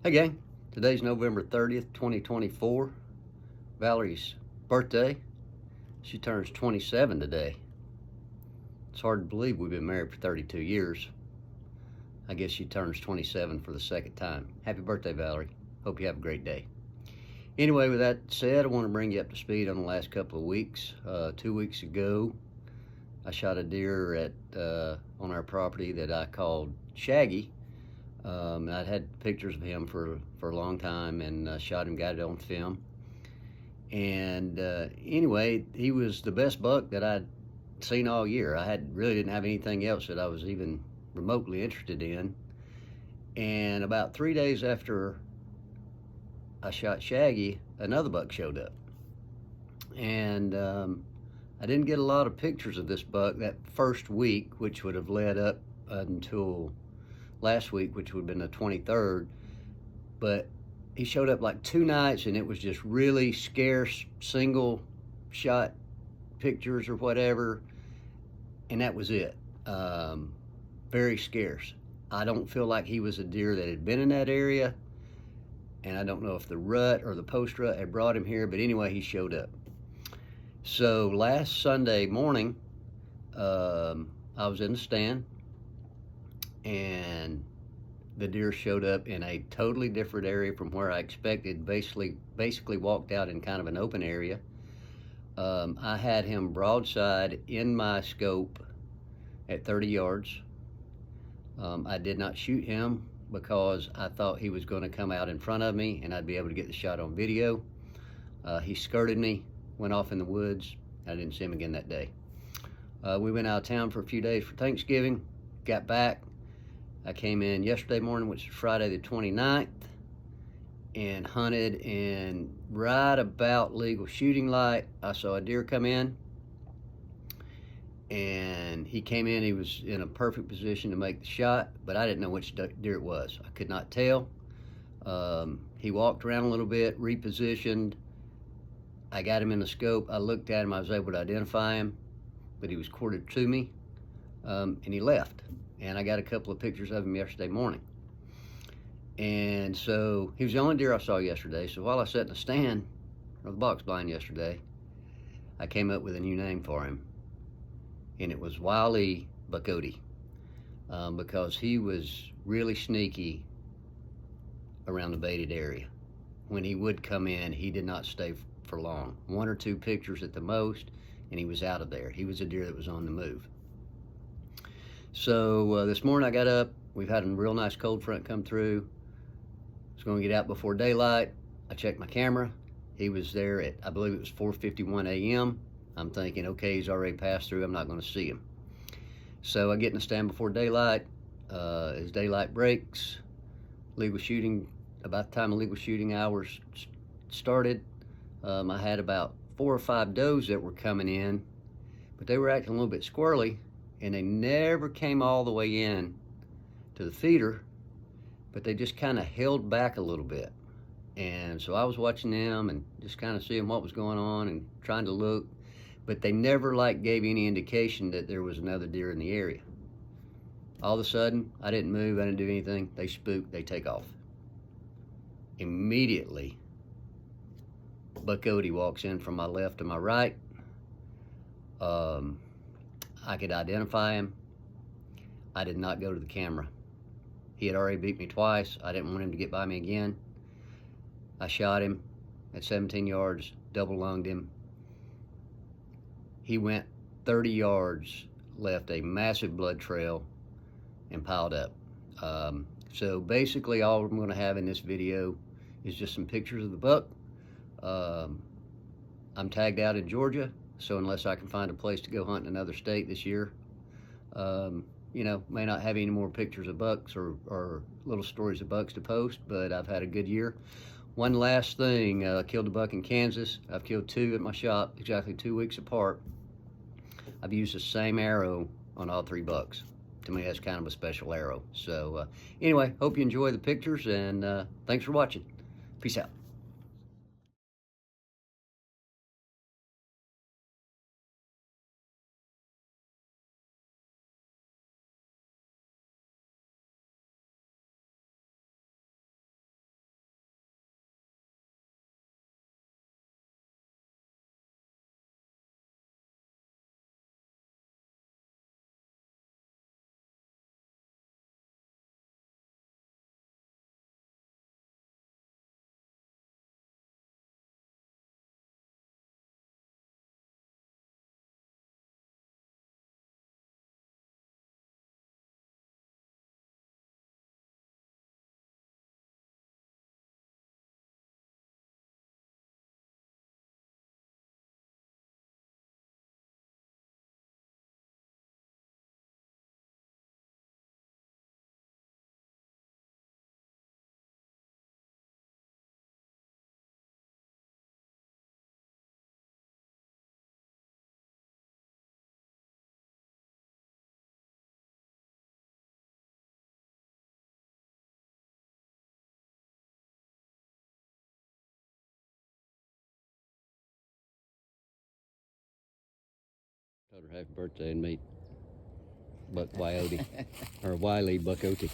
Hey gang, today's November 30th, 2024. Valerie's birthday. She turns 27 today. It's hard to believe we've been married for 32 years. I guess she turns 27 for the second time. Happy birthday, Valerie. Hope you have a great day. Anyway, with that said, I want to bring you up to speed on the last couple of weeks. 2 weeks ago, I shot a deer on our property that I called Shaggy. I'd had pictures of him for a long time and shot him, got it on film. And anyway, he was the best buck that I'd seen all year. Really didn't have anything else that I was even remotely interested in. And about 3 days after I shot Shaggy, another buck showed up. And I didn't get a lot of pictures of this buck that first week, which would have led up until last week, which would have been the 23rd. But he showed up like 2 nights, and it was just really scarce single shot pictures or whatever, and that was it. Very scarce. I don't feel like he was a deer that had been in that area, and I don't know if the rut or the post rut had brought him here, but anyway, he showed up. So last Sunday morning, I was in the stand, and the deer showed up in a totally different area from where I expected. Basically walked out in kind of an open area. I had him broadside in my scope at 30 yards. I did not shoot him because I thought he was going to come out in front of me and I'd be able to get the shot on video. He skirted me, went off in the woods. I didn't see him again that day. We went out of town for a few days for Thanksgiving, got back. I came in yesterday morning, which is Friday the 29th, and hunted, and right about legal shooting light, I saw a deer come in, and he came in, he was in a perfect position to make the shot, but I didn't know which deer it was. I could not tell. He walked around a little bit, repositioned. I got him in the scope. I looked at him, I was able to identify him, but he was quartered to me, and he left. And I got a couple of pictures of him yesterday morning. And so he was the only deer I saw yesterday. So while I sat in the stand or the box blind yesterday, I came up with a new name for him. And it was Wile E Buckoyte, because he was really sneaky around the baited area. When he would come in, he did not stay for long. 1 or 2 pictures at the most, and he was out of there. He was a deer that was on the move. So this morning I got up. We've had a real nice cold front come through. I was going to get out before daylight. I checked my camera. He was there at, I believe it was 4:51 a.m. I'm thinking, okay, he's already passed through. I'm not going to see him. So I get in the stand before daylight. As daylight breaks, legal shooting, about the time the legal shooting hours started, I had about 4 or 5 does that were coming in, but they were acting a little bit squirrely. And they never came all the way in to the feeder, but they just kind of held back a little bit. And so I was watching them and just kind of seeing what was going on and trying to look, but they never gave any indication that there was another deer in the area. All of a sudden, I didn't move, I didn't do anything. They spook, they take off. Immediately, Buckoyte walks in from my left to my right. I could identify him. I did not go to the camera. He had already beat me twice. I didn't want him to get by me again. I shot him at 17 yards, double lunged him. He went 30 yards, left a massive blood trail, and piled up. So basically all I'm gonna have in this video is just some pictures of the buck. I'm tagged out in Georgia, so unless I can find a place to go hunt in another state this year, may not have any more pictures of bucks or little stories of bucks to post, but I've had a good year. One last thing, I killed a buck in Kansas. I've killed 2 at my shop, exactly 2 weeks apart. I've used the same arrow on all 3 bucks. To me, that's kind of a special arrow. So anyway, hope you enjoy the pictures, and thanks for watching. Peace out. Told her happy birthday and meet Wile E Buckoyte.